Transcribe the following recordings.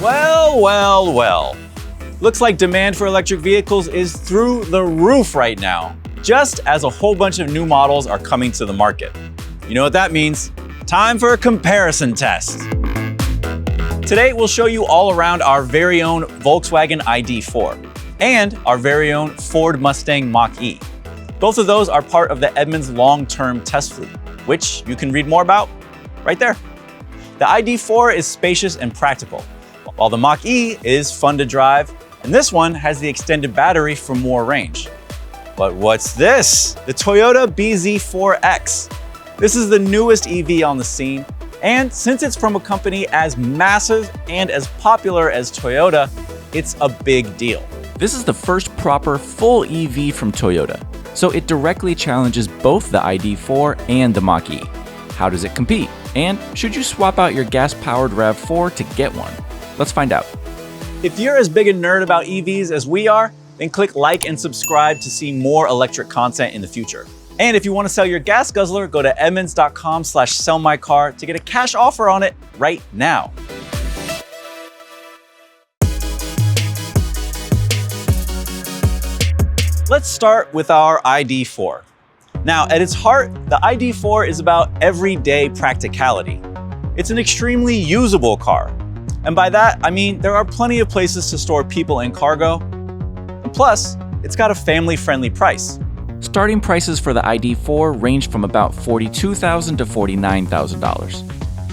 Well, well, well. Looks like demand for electric vehicles is through the roof right now, just as a whole bunch of new models are coming to the market. You know what that means? Time for a comparison test. Today, we'll show you all around our very own Volkswagen ID.4 and our very own Ford Mustang Mach-E. Both of those are part of the Edmunds long-term test fleet, which you can read more about right there. The ID.4 is spacious and practical, while the Mach-E is fun to drive, and this one has the extended battery for more range. But what's this? The Toyota bZ4X. This is the newest EV on the scene, and since it's from a company as massive and as popular as Toyota, it's a big deal. This is the first proper full EV from Toyota, so it directly challenges both the ID.4 and the Mach-E. How does it compete? And should you swap out your gas-powered RAV4 to get one? Let's find out. If you're as big a nerd about EVs as we are, then click like and subscribe to see more electric content in the future. And if you want to sell your gas guzzler, go to edmunds.com/sellmycar to get a cash offer on it right now. Let's start with our ID.4. Now, at its heart, the ID.4 is about everyday practicality. It's an extremely usable car. And by that, I mean there are plenty of places to store people and cargo. And plus, it's got a family-friendly price. Starting prices for the ID.4 range from about $42,000 to $49,000.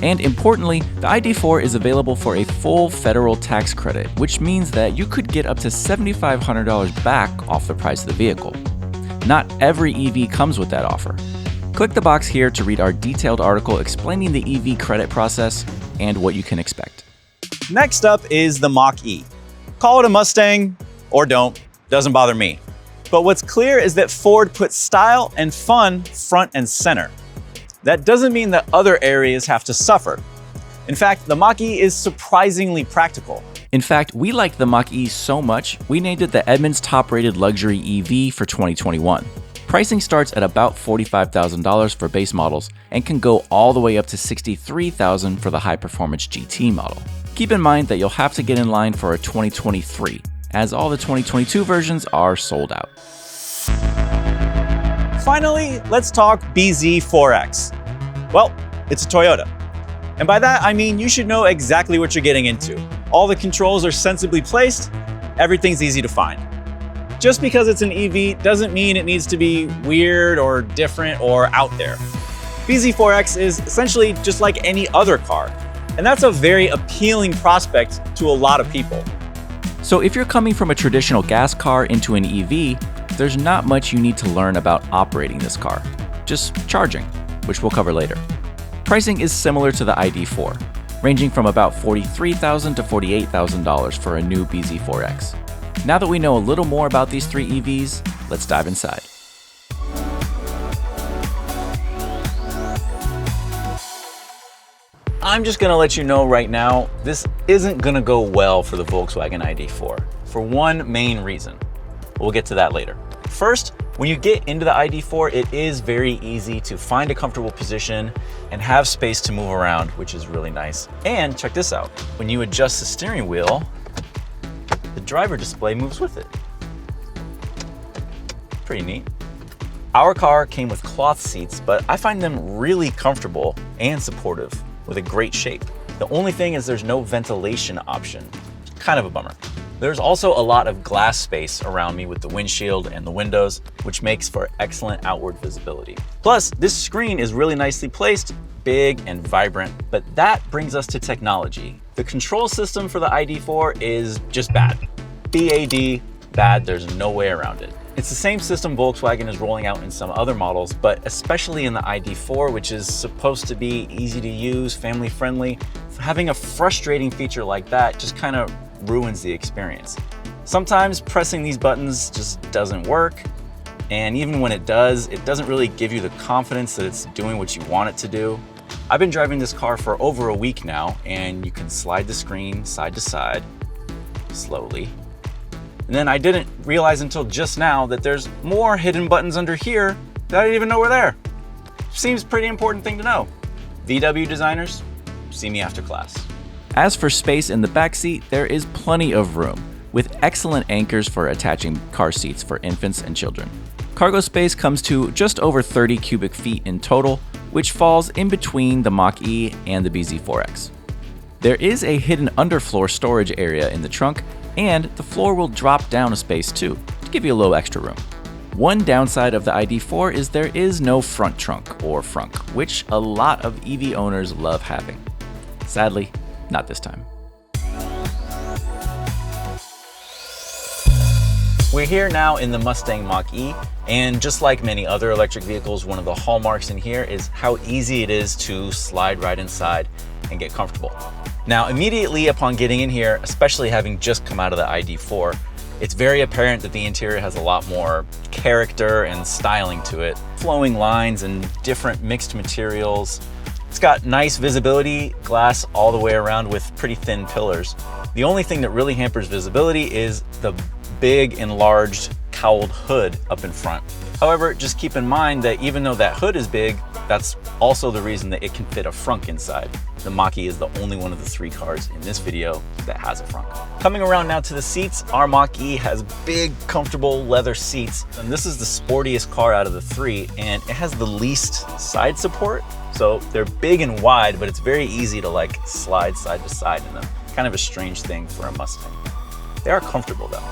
And importantly, the ID.4 is available for a full federal tax credit, which means that you could get up to $7,500 back off the price of the vehicle. Not every EV comes with that offer. Click the box here to read our detailed article explaining the EV credit process and what you can expect. Next up is the Mach-E. Call it a Mustang or don't, doesn't bother me. But what's clear is that Ford put style and fun front and center. That doesn't mean that other areas have to suffer. In fact, the Mach-E is surprisingly practical. In fact, we liked the Mach-E so much, we named it the Edmunds top-rated luxury EV for 2021. Pricing starts at about $45,000 for base models and can go all the way up to $63,000 for the high-performance GT model. Keep in mind that you'll have to get in line for a 2023, as all the 2022 versions are sold out. Finally, let's talk bZ4X. Well, it's a Toyota. And by that, I mean you should know exactly what you're getting into. All the controls are sensibly placed, everything's easy to find. Just because it's an EV doesn't mean it needs to be weird or different or out there. bZ4X is essentially just like any other car, and that's a very appealing prospect to a lot of people. So if you're coming from a traditional gas car into an EV, there's not much you need to learn about operating this car, just charging, which we'll cover later. Pricing is similar to the ID.4, ranging from about $43,000 to $48,000 for a new bZ4X. Now that we know a little more about these three EVs, let's dive inside. I'm just gonna let you know right now, this isn't gonna go well for the Volkswagen ID.4 for one main reason. We'll get to that later. First, when you get into the ID.4, it is very easy to find a comfortable position and have space to move around, which is really nice. And check this out, when you adjust the steering wheel, the driver display moves with it. Pretty neat. Our car came with cloth seats, but I find them really comfortable and supportive with a great shape. The only thing is there's no ventilation option. Kind of a bummer. There's also a lot of glass space around me with the windshield and the windows, which makes for excellent outward visibility. Plus, this screen is really nicely placed, big and vibrant, but that brings us to technology. The control system for the ID.4 is just bad. bad, there's no way around it. It's the same system Volkswagen is rolling out in some other models, but especially in the ID.4, which is supposed to be easy to use, family friendly, having a frustrating feature like that just kind of ruins the experience. Sometimes pressing these buttons just doesn't work, and even when it doesn't really give you the confidence that it's doing what you want it to do. I've been driving this car for over a week now, and you can slide the screen side to side slowly. And then I didn't realize until just now that there's more hidden buttons under here that I didn't even know were there. Seems pretty important thing to know. VW designers, see me after class. As for space in the backseat, there is plenty of room, with excellent anchors for attaching car seats for infants and children. Cargo space comes to just over 30 cubic feet in total, which falls in between the Mach-E and the bZ4X. There is a hidden underfloor storage area in the trunk, and the floor will drop down a space too, to give you a little extra room. One downside of the ID.4 is there is no front trunk or frunk, which a lot of EV owners love having. Sadly, not this time. We're here now in the Mustang Mach-E, and just like many other electric vehicles, one of the hallmarks in here is how easy it is to slide right inside and get comfortable. Now, immediately upon getting in here, especially having just come out of the ID.4, it's very apparent that the interior has a lot more character and styling to it. Flowing lines and different mixed materials. It's got nice visibility, glass all the way around with pretty thin pillars. The only thing that really hampers visibility is the big enlarged cowled hood up in front. However, just keep in mind that even though that hood is big, that's also the reason that it can fit a frunk inside. The Mach-E is the only one of the 3 cars in this video that has a frunk. Coming around now to the seats, our Mach-E has big, comfortable leather seats, and this is the sportiest car out of the 3, and it has the least side support. So they're big and wide, but it's very easy to like slide side to side in them. Kind of a strange thing for a Mustang. They are comfortable though.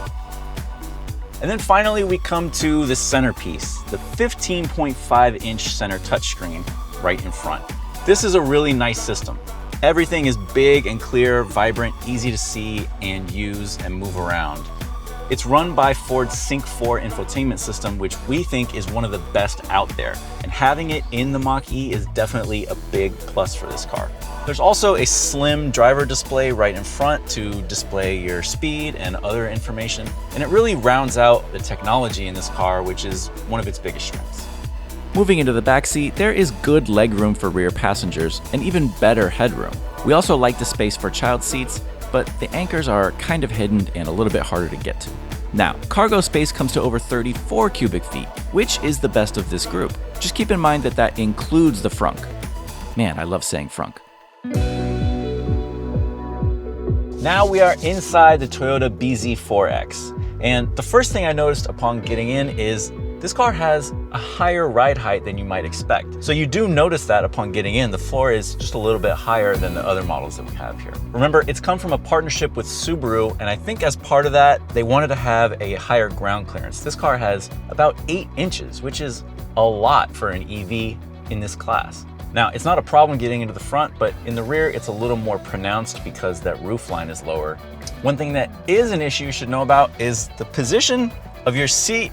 And then finally we come to the centerpiece, the 15.5-inch center touchscreen right in front. This is a really nice system. Everything is big and clear, vibrant, easy to see and use and move around. It's run by Ford's Sync 4 infotainment system, which we think is one of the best out there. And having it in the Mach-E is definitely a big plus for this car. There's also a slim driver display right in front to display your speed and other information. And it really rounds out the technology in this car, which is one of its biggest strengths. Moving into the backseat, there is good legroom for rear passengers and even better headroom. We also like the space for child seats, but the anchors are kind of hidden and a little bit harder to get to. Now, cargo space comes to over 34 cubic feet, which is the best of this group. Just keep in mind that that includes the frunk. Man, I love saying frunk. Now we are inside the Toyota bZ4X, and the first thing I noticed upon getting in is this car has a higher ride height than you might expect. So you do notice that upon getting in, the floor is just a little bit higher than the other models that we have here. Remember, it's come from a partnership with Subaru, and I think as part of that, they wanted to have a higher ground clearance. This car has about 8 inches, which is a lot for an EV in this class. Now, it's not a problem getting into the front, but in the rear, it's a little more pronounced because that roof line is lower. One thing that is an issue you should know about is the position of your seat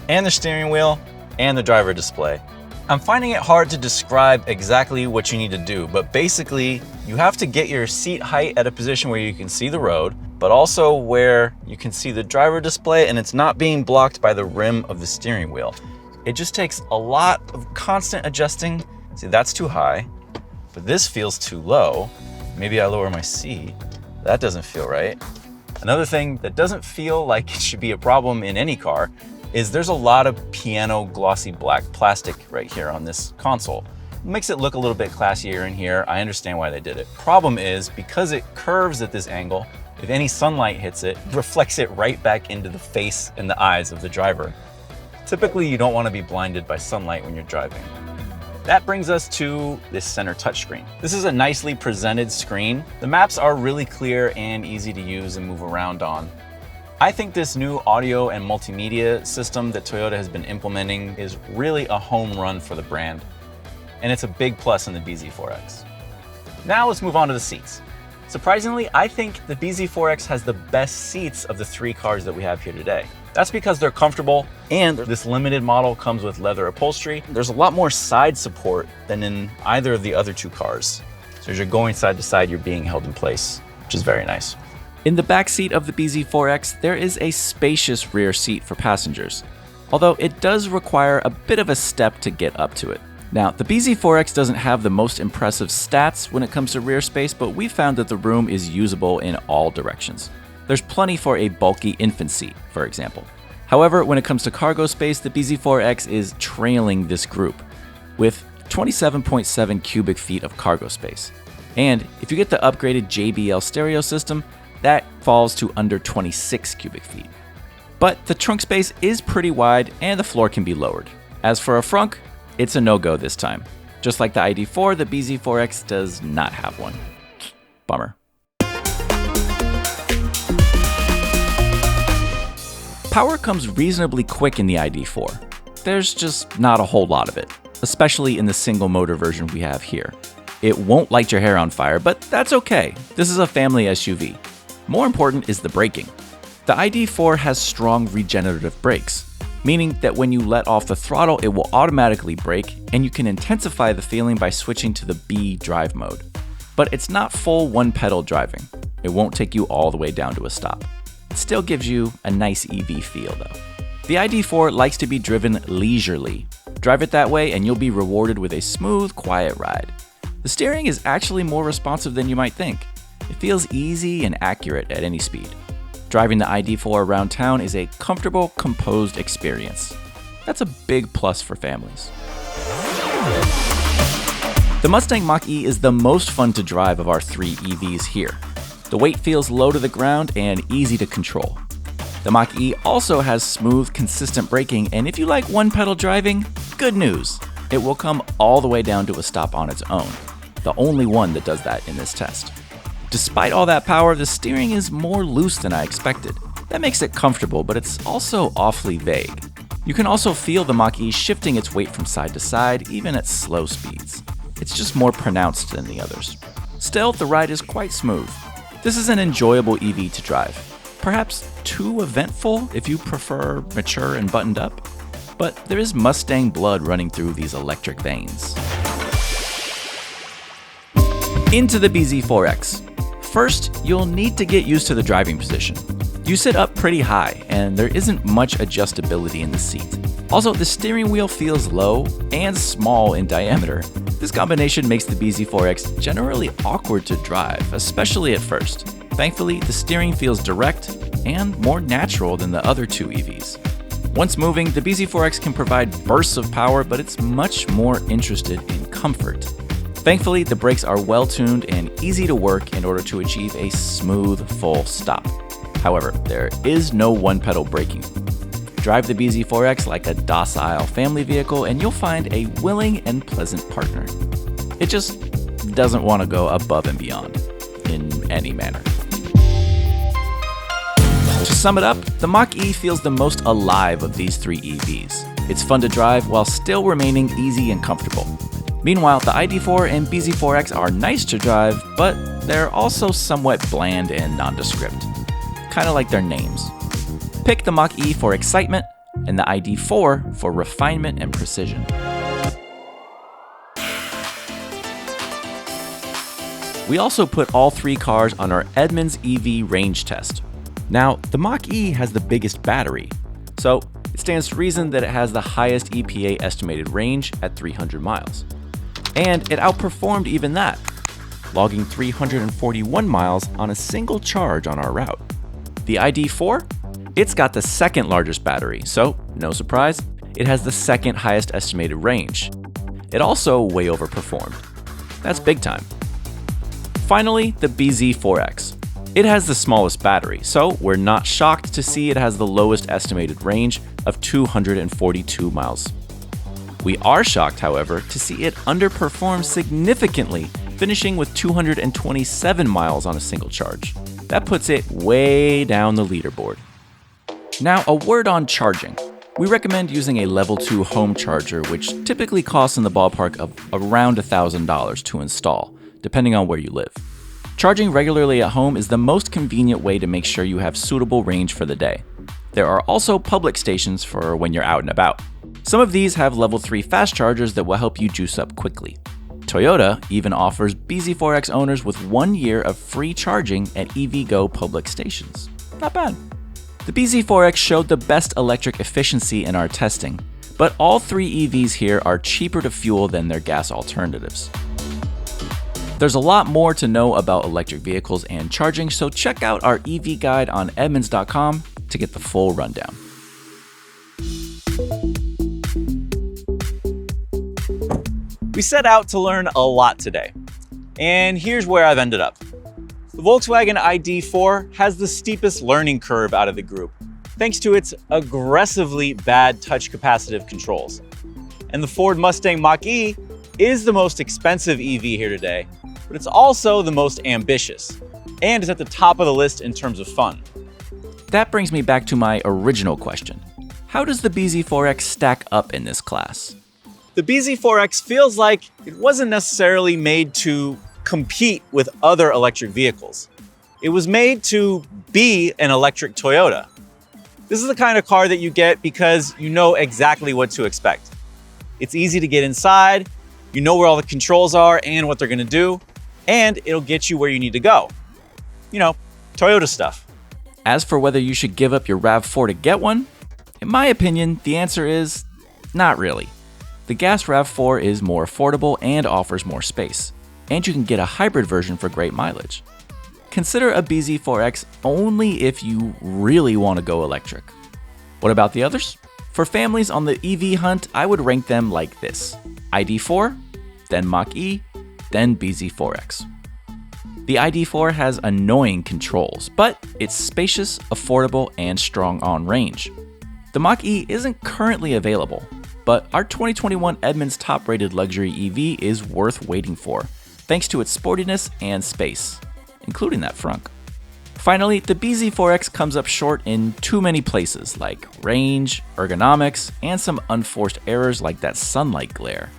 and the steering wheel and the driver display. I'm finding it hard to describe exactly what you need to do, but basically you have to get your seat height at a position where you can see the road, but also where you can see the driver display and it's not being blocked by the rim of the steering wheel. It just takes a lot of constant adjusting. See, that's too high, but this feels too low. Maybe I lower my seat. That doesn't feel right. Another thing that doesn't feel like it should be a problem in any car is there's a lot of piano glossy black plastic right here on this console. It makes it look a little bit classier in here. I understand why they did it. Problem is, because it curves at this angle, if any sunlight hits it, it reflects it right back into the face and the eyes of the driver. Typically, you don't want to be blinded by sunlight when you're driving. That brings us to this center touchscreen. This is a nicely presented screen. The maps are really clear and easy to use and move around on. I think this new audio and multimedia system that Toyota has been implementing is really a home run for the brand, and it's a big plus in the bZ4X. Now let's move on to the seats. Surprisingly, I think the bZ4X has the best seats of the 3 cars that we have here today. That's because they're comfortable, and this limited model comes with leather upholstery. There's a lot more side support than in either of the other 2 cars. So as you're going side to side, you're being held in place, which is very nice. In the back seat of the bZ4X, there is a spacious rear seat for passengers, although it does require a bit of a step to get up to it. Now, the bZ4X doesn't have the most impressive stats when it comes to rear space, but we found that the room is usable in all directions. There's plenty for a bulky infant seat, for example. However, when it comes to cargo space, the bZ4X is trailing this group, with 27.7 cubic feet of cargo space. And if you get the upgraded JBL stereo system, that falls to under 26 cubic feet. But the trunk space is pretty wide and the floor can be lowered. As for a frunk, it's a no-go this time. Just like the ID.4, the bZ4X does not have one. Bummer. Power comes reasonably quick in the ID.4. There's just not a whole lot of it, especially in the single motor version we have here. It won't light your hair on fire, but that's okay. This is a family SUV. More important is the braking. The ID.4 has strong regenerative brakes, meaning that when you let off the throttle, it will automatically brake, and you can intensify the feeling by switching to the B drive mode. But it's not full one-pedal driving. It won't take you all the way down to a stop. It still gives you a nice EV feel though. The ID.4 likes to be driven leisurely. Drive it that way and you'll be rewarded with a smooth, quiet ride. The steering is actually more responsive than you might think. It feels easy and accurate at any speed. Driving the ID.4 around town is a comfortable, composed experience. That's a big plus for families. The Mustang Mach-E is the most fun to drive of our three EVs here. The weight feels low to the ground and easy to control. The Mach-E also has smooth, consistent braking, and if you like one-pedal driving, good news. It will come all the way down to a stop on its own, the only one that does that in this test. Despite all that power, the steering is more loose than I expected. That makes it comfortable, but it's also awfully vague. You can also feel the Mach-E shifting its weight from side to side, even at slow speeds. It's just more pronounced than the others. Still, the ride is quite smooth. This is an enjoyable EV to drive. Perhaps too eventful if you prefer mature and buttoned up, but there is Mustang blood running through these electric veins. Into the bZ4X. First, you'll need to get used to the driving position. You sit up pretty high, and there isn't much adjustability in the seat. Also, the steering wheel feels low and small in diameter. This combination makes the bZ4X generally awkward to drive, especially at first. Thankfully, the steering feels direct and more natural than the other two EVs. Once moving, the bZ4X can provide bursts of power, but it's much more interested in comfort. Thankfully, the brakes are well-tuned and easy to work in order to achieve a smooth, full stop. However, there is no one-pedal braking. Drive the bZ4X like a docile family vehicle and you'll find a willing and pleasant partner. It just doesn't want to go above and beyond in any manner. To sum it up, the Mach-E feels the most alive of these three EVs. It's fun to drive while still remaining easy and comfortable. Meanwhile, the ID.4 and bZ4X are nice to drive, but they're also somewhat bland and nondescript. Kind of like their names. Pick the Mach-E for excitement and the ID.4 for refinement and precision. We also put all three cars on our Edmunds EV range test. Now, the Mach-E has the biggest battery, so it stands to reason that it has the highest EPA estimated range at 300 miles. And it outperformed even that, logging 341 miles on a single charge on our route. The ID.4? It's got the second largest battery, so no surprise, it has the second highest estimated range. It also way overperformed. That's big time. Finally, the bZ4X. It has the smallest battery, so we're not shocked to see it has the lowest estimated range of 242 miles. We are shocked, however, to see it underperform significantly, finishing with 227 miles on a single charge. That puts it way down the leaderboard. Now, a word on charging. We recommend using a level 2 home charger, which typically costs in the ballpark of around $1,000 to install, depending on where you live. Charging regularly at home is the most convenient way to make sure you have suitable range for the day. There are also public stations for when you're out and about. Some of these have level 3 fast chargers that will help you juice up quickly. Toyota even offers bZ4X owners with 1 year of free charging at EVgo public stations. Not bad. The bZ4X showed the best electric efficiency in our testing, but all three EVs here are cheaper to fuel than their gas alternatives. There's a lot more to know about electric vehicles and charging, so check out our EV guide on Edmunds.com to get the full rundown. We set out to learn a lot today. And here's where I've ended up. The Volkswagen ID.4 has the steepest learning curve out of the group, thanks to its aggressively bad touch capacitive controls. And the Ford Mustang Mach-E is the most expensive EV here today, but it's also the most ambitious, and is at the top of the list in terms of fun. That brings me back to my original question. How does the bZ4X stack up in this class? The bZ4X feels like it wasn't necessarily made to compete with other electric vehicles. It was made to be an electric Toyota. This is the kind of car that you get because you know exactly what to expect. It's easy to get inside, you know where all the controls are and what they're gonna do, and it'll get you where you need to go. You know, Toyota stuff. As for whether you should give up your RAV4 to get one, in my opinion, the answer is not really. The gas RAV4 is more affordable and offers more space, and you can get a hybrid version for great mileage. Consider a bZ4X only if you really want to go electric. What about the others? For families on the EV hunt, I would rank them like this: ID.4, then Mach-E, then bZ4X. The ID.4 has annoying controls, but it's spacious, affordable, and strong on range. The Mach-E isn't currently available, but our 2021 Edmunds top-rated luxury EV is worth waiting for, thanks to its sportiness and space, including that frunk. Finally, the bZ4X comes up short in too many places, like range, ergonomics, and some unforced errors like that sunlight glare.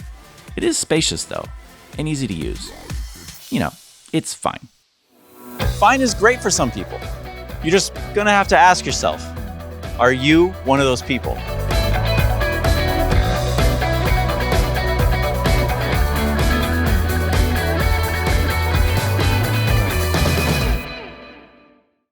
It is spacious though, and easy to use. You know, it's fine. Fine is great for some people. You're just gonna have to ask yourself, are you one of those people?